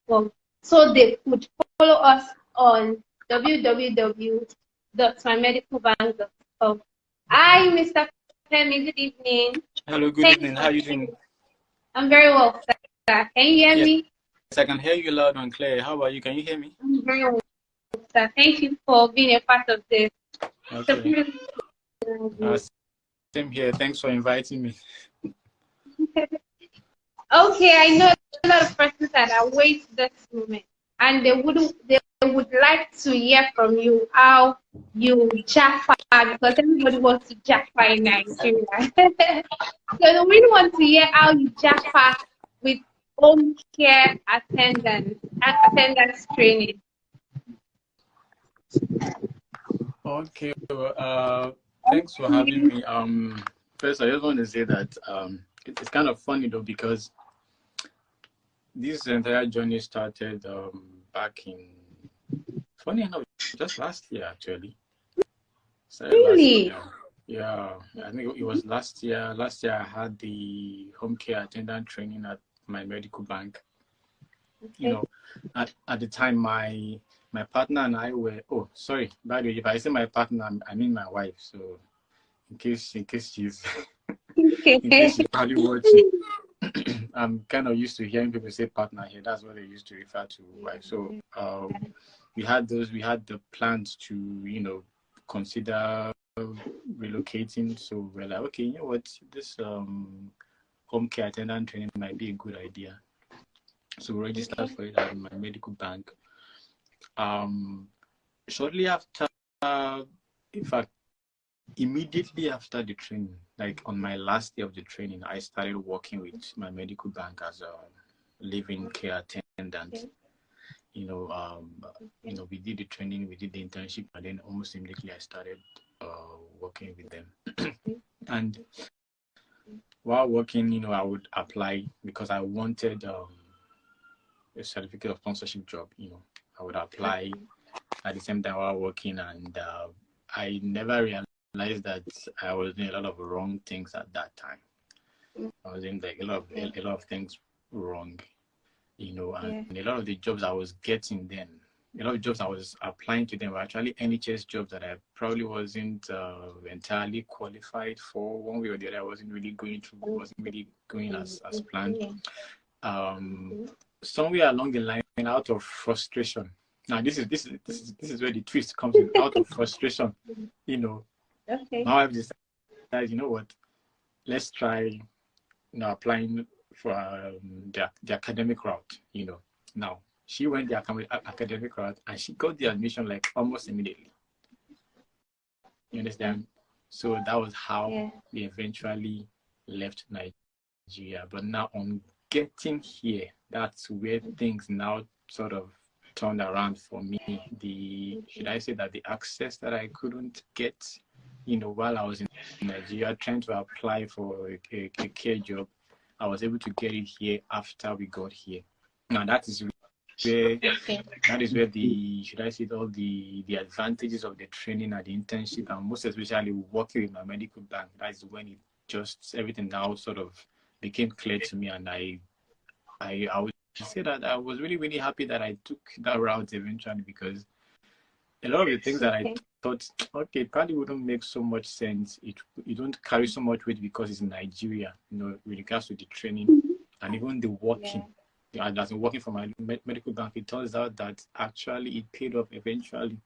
platform so they could follow us on www.mymedicalbank.com. Hi, Mr. Femi. Good evening. Hello, good Thanks evening. for How are you joining. doing? I'm very well, sir. Can you hear Yes, me? I can hear you loud and clear. How about you? Can you hear me? I'm very well, sir. Thank you for being a part of this. Okay. Same here. Thanks for inviting me. Okay, I know a lot of persons that are waiting this moment, and they would like to hear from you how you jaffa, because everybody wants to jaffa in Nigeria. So they really want to hear how you jaffa with home care attendance training. Okay. Thanks for having me. First, I just want to say that it's kind of funny though, because this entire journey started back in, funny enough, just last year actually. Started last Really? year. Yeah, I think it was last year. Last year I had the home care attendant training at Mymedicalbank. Okay. You know, at the time my partner and I were, oh sorry, by the way, if I say my partner, I mean my wife. So in case she's Okay. in case she's probably watching, I'm kind of used to hearing people say partner here. That's what they used to refer to wife. So we had the plans to, you know, consider relocating. So we're like, okay, you know what, this home care attendant training might be a good idea. So we registered for it at Mymedicalbank. Shortly after, in fact, immediately after the training, like on my last day of the training, I started working with Mymedicalbank as a living care attendant. You know, we did the training, we did the internship, and then almost immediately I started working with them. And while working, you know, I would apply because I wanted a certificate of sponsorship job. You know, I would apply at the same time while working, and I never realized that I was doing a lot of wrong things at that time. I was doing like a lot of things wrong, you know, and a lot of the jobs I was getting then, a lot of jobs I was applying to them were actually NHS jobs that I probably wasn't entirely qualified for. One way or the other, I wasn't really going as planned. Somewhere along the line, out of frustration. Now this is where the twist comes in. Out of frustration, you know, my wife decided, you know what, let's try, you know, applying for the academic route. You know, now she went the academic route and she got the admission like almost immediately. You understand? So that was how we eventually left Nigeria. But now on getting here, that's where things now sort of turned around for me. Should I say that the access that I couldn't get, you know, while I was in Nigeria trying to apply for a care job, I was able to get it here after we got here. Now that is where the, should I say, all the advantages of the training and the internship, and most especially working with Mymedicalbank, that's when it just, everything now sort of became clear to me. And I would say that I was really, really happy that I took that route eventually, because a lot of the things that I thought, okay, it probably wouldn't make so much sense. You don't carry so much weight because it's in Nigeria, you know, with regards to the training and even the working. As in working for my medical bank, it turns out that actually it paid off eventually,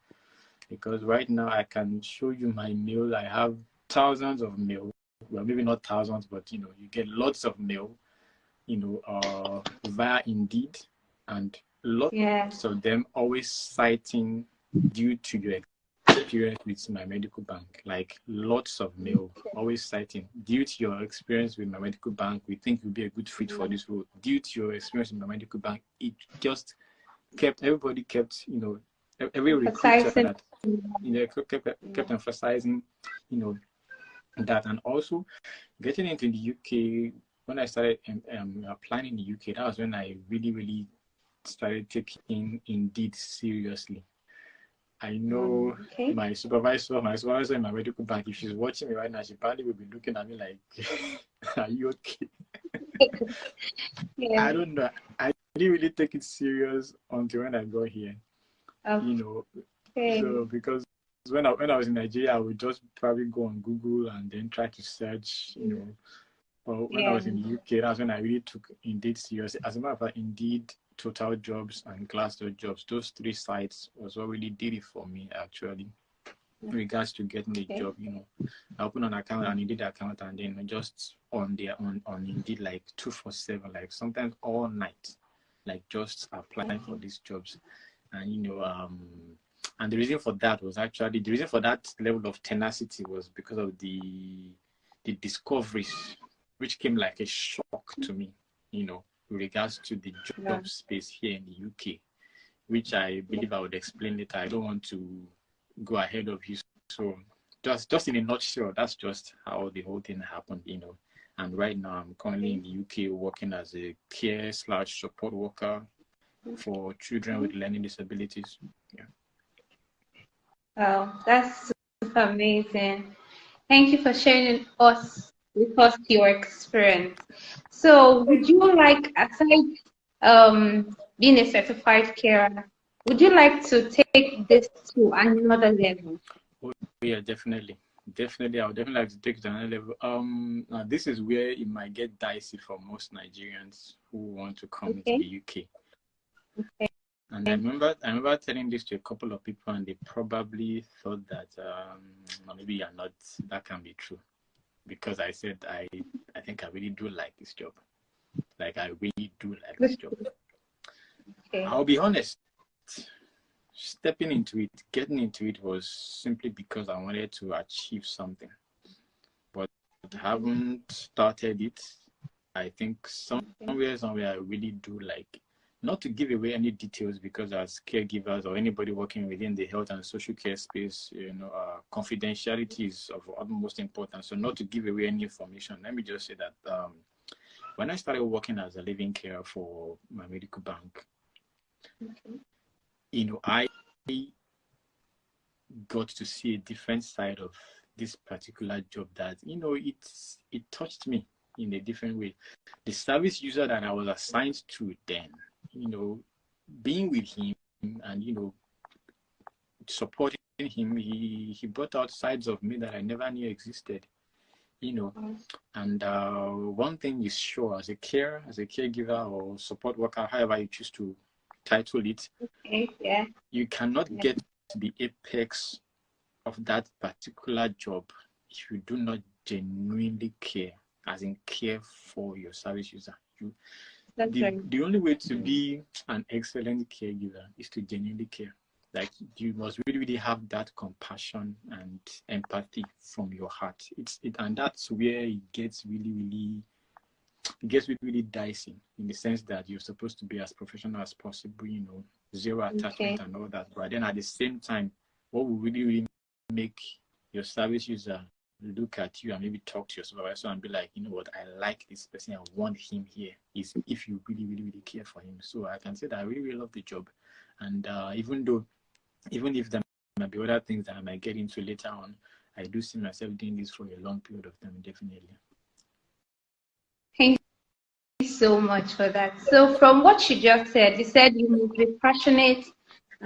because right now I can show you my mail. I have thousands of mail. Well, maybe not thousands, but you know, you get lots of mail, you know, via Indeed, and lots of them always citing due to your experience with Mymedicalbank. Like lots of mail always citing due to your experience with Mymedicalbank, we think you'll be a good fit for this role. Due to your experience with Mymedicalbank, it just everybody kept, you know, every recruiter that, you know, kept emphasizing, you know, that. And also getting into the UK, when I started applying in the UK, that was when I really started taking Indeed seriously. I know my supervisor in Mymedicalbank, if she's watching me right now, she probably will be looking at me like, are you okay? I don't know. I didn't really take it serious until when I got here. You know, so because when I was in Nigeria, I would just probably go on Google and then try to search, you know. But when I was in the UK, that's when I really took Indeed serious. As a matter of fact, Indeed, Total Jobs, and Glassdoor Jobs, those three sites was what really did it for me, actually, in regards to getting a job. You know, I opened an account, an Indeed account, and then just on Indeed, like 247, like sometimes all night, like just applying for these jobs. And you know, and the reason for that was actually, the reason for that level of tenacity was because of the discoveries, which came like a shock to me, you know, with regards to the job space here in the UK, which I believe I would explain later. I don't want to go ahead of you. So just in a nutshell, that's just how the whole thing happened, you know. And right now I'm currently in the UK working as a care/support worker for children with learning disabilities. Yeah. Oh, that's super amazing. Thank you for sharing with us your experience. So would you like, aside being a certified carer, would you like to take this to another level? Oh, yeah, definitely. Definitely, I would definitely like to take it to another level. Now this is where it might get dicey for most Nigerians who want to come into the UK. And I remember telling this to a couple of people, and they probably thought that maybe you're not. That can be true, because I said I think I really do like this job. Like I really do like this job. I'll be honest. Stepping into it, getting into it was simply because I wanted to achieve something, but haven't started it. I think somewhere I really do like, not to give away any details, because as caregivers or anybody working within the health and social care space, you know, confidentiality is of utmost importance. So not to give away any information, let me just say that when I started working as a living carer for Mymedicalbank, you know, I got to see a different side of this particular job that, you know, it touched me in a different way. The service user that I was assigned to then, you know, being with him and, you know, supporting him, he brought out sides of me that I never knew existed, you know. And one thing is sure, as a caregiver or support worker, however you choose to title it, you cannot get to the apex of that particular job if you do not genuinely care, as in care for your service user. The only way to be an excellent caregiver is to genuinely care. Like, you must really have that compassion and empathy from your heart. And that's where it gets really dicey, in the sense that you're supposed to be as professional as possible, you know, zero attachment and all that. But then at the same time, what will really make your service user look at you and maybe talk to your supervisor and be like, you know what, I like this person, I want him here, is if you really care for him. So I can say that I really love the job. And even if there might be other things that I might get into later on, I do see myself doing this for a long period of time, definitely. Thank you so much for that. So from what you just said, you said you must be passionate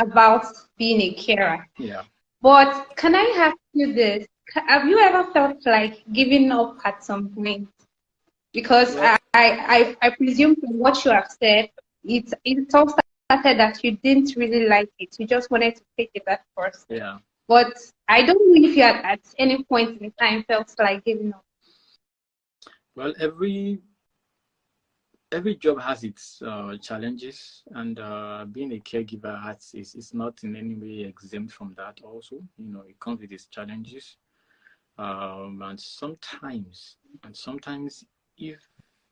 about being a carer. Yeah. But can I ask you this? Have you ever felt like giving up at some point? Because I presume from what you have said, it all started that you didn't really like it. You just wanted to take it at first. Yeah. But I don't know if you had at any point in time felt like giving up. Well, every job has its challenges, and being a caregiver is not in any way exempt from that also. You know, it comes with its challenges. And sometimes if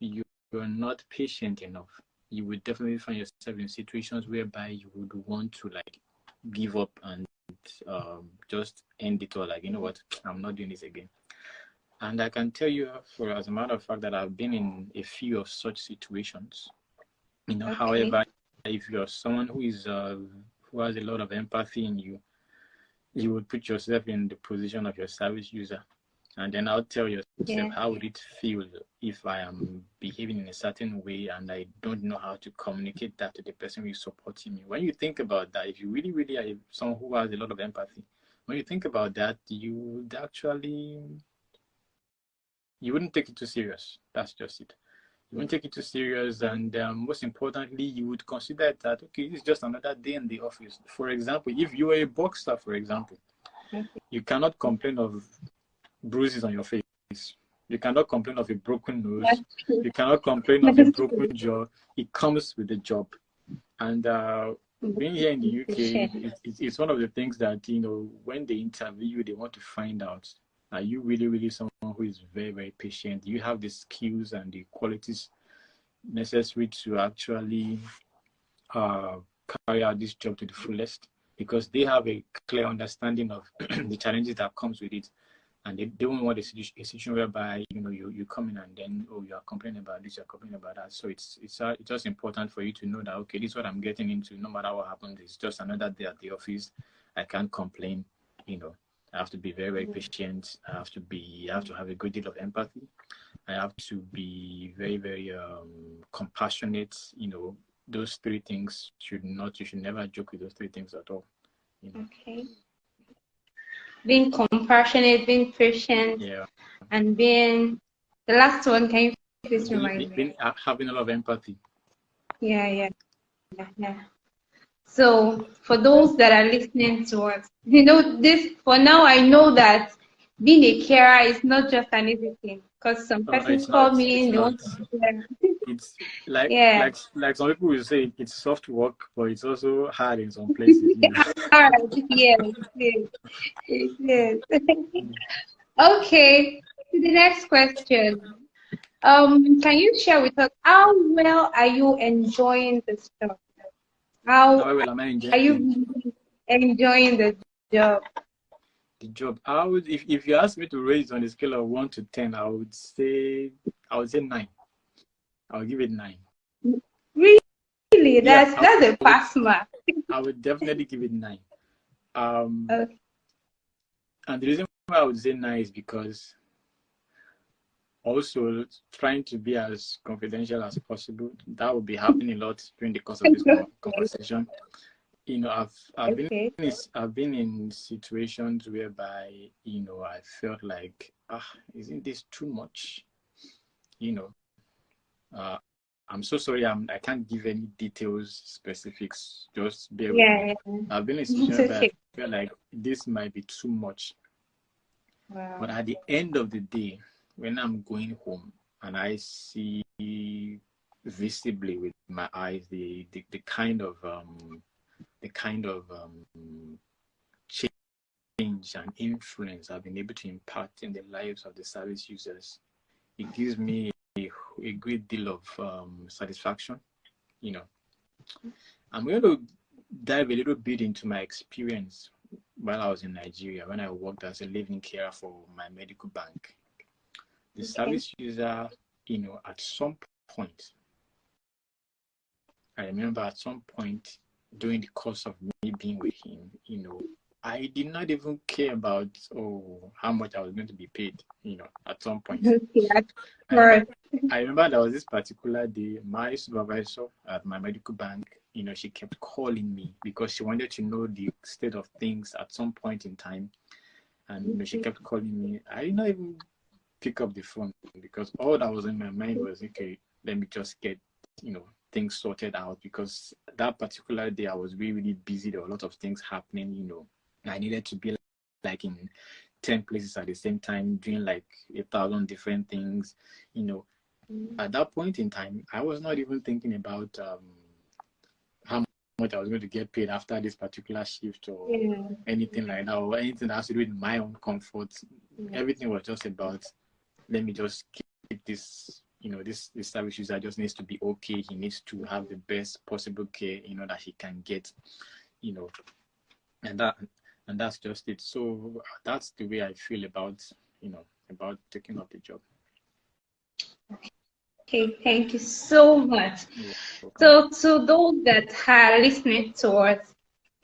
you're not patient enough, you would definitely find yourself in situations whereby you would want to like give up and just end it all, like, you know what, I'm not doing this again. And I can tell you, as a matter of fact, that I've been in a few of such situations. You know, however, if you're someone who has a lot of empathy in you, you would put yourself in the position of your service user. And then I'll tell yourself, how would it feel if I am behaving in a certain way and I don't know how to communicate that to the person who is supporting me? When you think about that, if you really, really are someone who has a lot of empathy, when you think about that, you would actually, you wouldn't take it too serious. That's just it. You won't take it too serious, and most importantly, you would consider that, okay, it's just another day in the office. For example, if you were a boxer, for example, you cannot complain of bruises on your face. You cannot complain of a broken nose. You cannot complain of a broken jaw. It comes with the job. And being here in the UK, it's one of the things that, you know, when they interview you, they want to find out, are you really, really someone who is very, very patient? Do you have the skills and the qualities necessary to actually carry out this job to the fullest? Because they have a clear understanding of the challenges that comes with it. And they don't want a situation whereby, you know, you come in and then, oh, you are complaining about this, you're complaining about that. So it's just important for you to know that, okay, this is what I'm getting into. No matter what happens, it's just another day at the office. I can't complain. You know, I have to be very, very patient. I have to have a good deal of empathy. I have to be very, very compassionate. You know, those three things you should never joke with those three things at all. You know? Okay. Being compassionate, being patient, and being the last one. Can you please remind me? Having a lot of empathy. Yeah. So for those that are listening to us, you know, this for now, I know that being a carer is not just an easy thing, because some persons call me and they want to. It's like some people will say it's soft work, but it's also hard in some places. You know? Yes. Okay, to the next question. Can you share with us how well are you enjoying this job? How well am I enjoying? Are you enjoying the job? The job. I would, if you ask me to rate on a scale of 1 to 10, I would say 9. I'll give it 9. Really? That's a pass mark. I would definitely give it 9. Okay. And the reason why I would say 9 is because also trying to be as confidential as possible. That will be happening a lot during the course of this conversation. You know, I've been in situations whereby, you know, I felt like, isn't this too much? You know, I'm so sorry. I can't give any details, specifics. Just bear with me. I've been in a situation where I feel like this might be too much. Wow. But at the end of the day, when I'm going home and I see visibly with my eyes the kind of change and influence I've been able to impart in the lives of the service users, it gives me a great deal of satisfaction. You know, I'm going to dive a little bit into my experience while I was in Nigeria when I worked as a living carer for Mymedicalbank. The service user, you know, at some point, I remember at some point during the course of me being with him, you know, I did not even care about how much I was going to be paid, you know, at some point. I remember there was this particular day, my supervisor at Mymedicalbank, you know, she kept calling me because she wanted to know the state of things at some point in time. And you know, she kept calling me. I did not even pick up the phone because all that was in my mind was, okay, let me just get, you know, things sorted out, because that particular day I was really, really busy. There were a lot of things happening, you know. I needed to be like in 10 places at the same time, doing like 1,000 different things, you know. At that point in time, I was not even thinking about how much I was going to get paid after this particular shift or anything like that, or anything that has to do with my own comfort. Everything was just about, let me just keep this, you know, this service user just needs to be okay. He needs to have the best possible care, you know, that he can get, you know, and that's just it. So that's the way I feel about, you know, about taking up the job. Okay, thank you so much. So to those that are listening to us,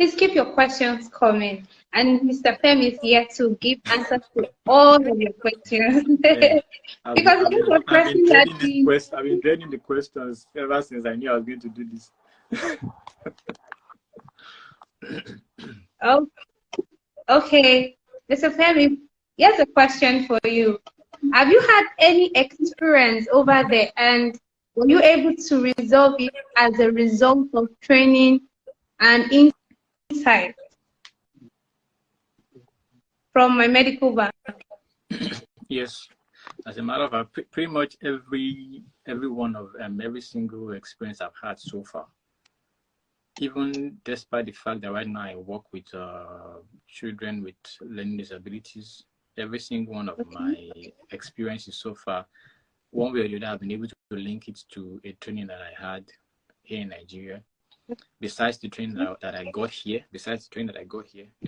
Please keep your questions coming. And Mr. Fem is here to give answers to all of your questions. Because a lot of questions are being... I've been dreading the questions ever since I knew I was going to do this. Oh, okay. Mr. Femi, here's a question for you. Have you had any experience over there, and were you able to resolve it as a result of training and insight from Mymedicalbank? Yes. As a matter of fact, pretty much every one of every single experience I've had so far, even despite the fact that right now I work with children with learning disabilities, every single one of my experiences so far, one way or the other, I've been able to link it to a training that I had here in Nigeria. Besides the training that I got here, a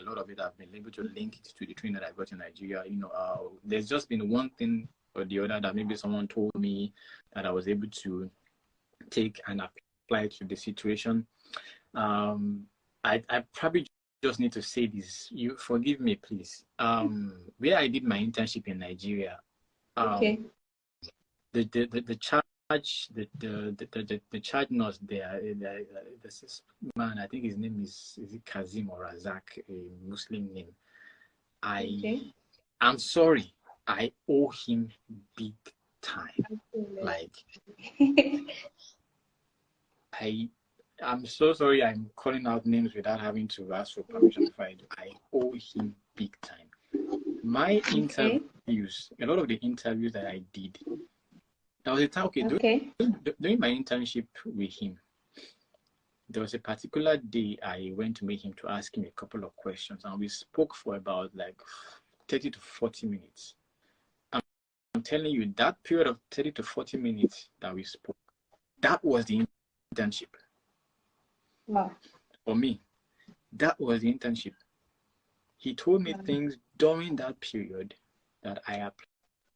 lot of it I've been able to link it to the training that I got in Nigeria. You know, there's just been one thing or the other that maybe someone told me that I was able to take and apply to the situation. I probably just need to say this. You forgive me, please. Where I did my internship in Nigeria, the charge nurse there, this man, I think his name is it Kazim or Razak, a Muslim name. I'm sorry, I owe him big time. Like, I'm so sorry I'm calling out names without having to ask for permission if I do. I owe him big time. My interviews, a lot of the interviews that I did, there was a time, during my internship with him, there was a particular day I went to meet him to ask him a couple of questions, and we spoke for about like 30 to 40 minutes. I'm telling you, that period of 30 to 40 minutes that we spoke, that was the internship. Wow. For me, that was the internship. He told me things during that period that I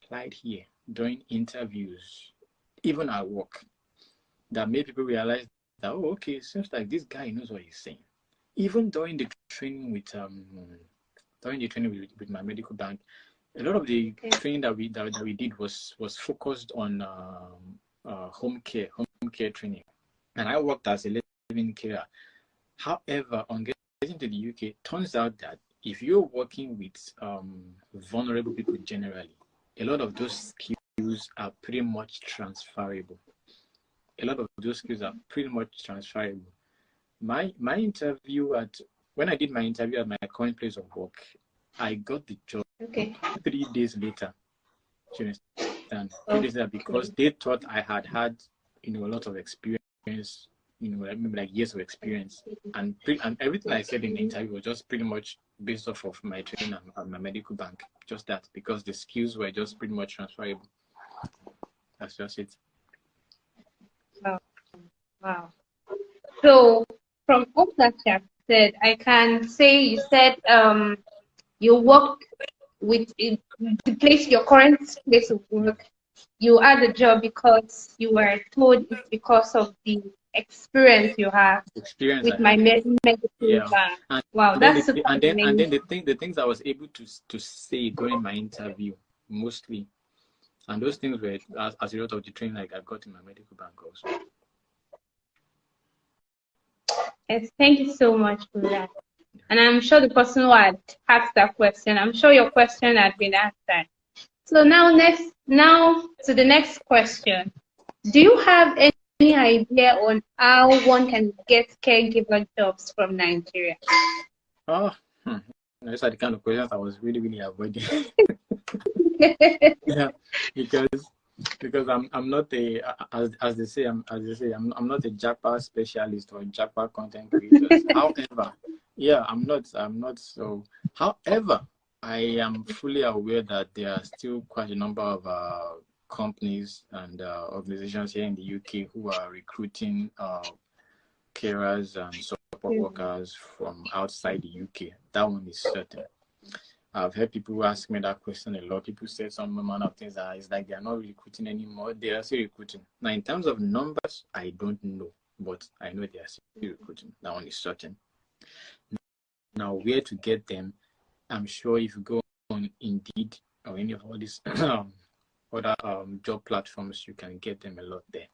applied here, during interviews, even at work, that made people realize that, oh, okay, it seems like this guy knows what he's saying. Even during the training with Mymedicalbank, a lot of the training that we did was focused on home care training, and I worked as a living carer. However, on getting to the UK, turns out that if you're working with vulnerable people generally, a lot of those skills are pretty much transferable. My interview when I did my interview at my current place of work, I got the job 3 days later. Do you understand? 3 days later, because they thought I had a lot of experience, maybe like years of experience, and everything I said in the interview was just pretty much based off of my training at Mymedicalbank. Just that, because the skills were just pretty much transferable. That's just it. Wow. So from all that you have said, I can say you said you worked with your current place of work. You had the job because you were told it's because of the experience you have with Mymedicalbank. Wow, that's super amazing. And then the things I was able to say during my interview, mostly, and those things were as a result of the training I got in Mymedicalbank also. Yes, thank you so much for that. And I'm sure the person who had asked that question, I'm sure your question had been answered. So now to the next question. Do you have any idea on how one can get caregiver jobs from Nigeria? Those are the kind of questions I was really, really avoiding. Yeah, because I'm not a, as they say, I'm not a Japa specialist or Japa content creator. However, yeah, I'm not. So, however, I am fully aware that there are still quite a number of companies and organizations here in the UK who are recruiting carers and support workers from outside the UK. That one is certain. I've heard people ask me that question a lot. People say some amount of things that it's like they are not recruiting anymore. They are still recruiting. Now, in terms of numbers, I don't know, but I know they are still recruiting. That one is certain. Now, where to get them? I'm sure if you go on Indeed or any of all these other job platforms, you can get them a lot there.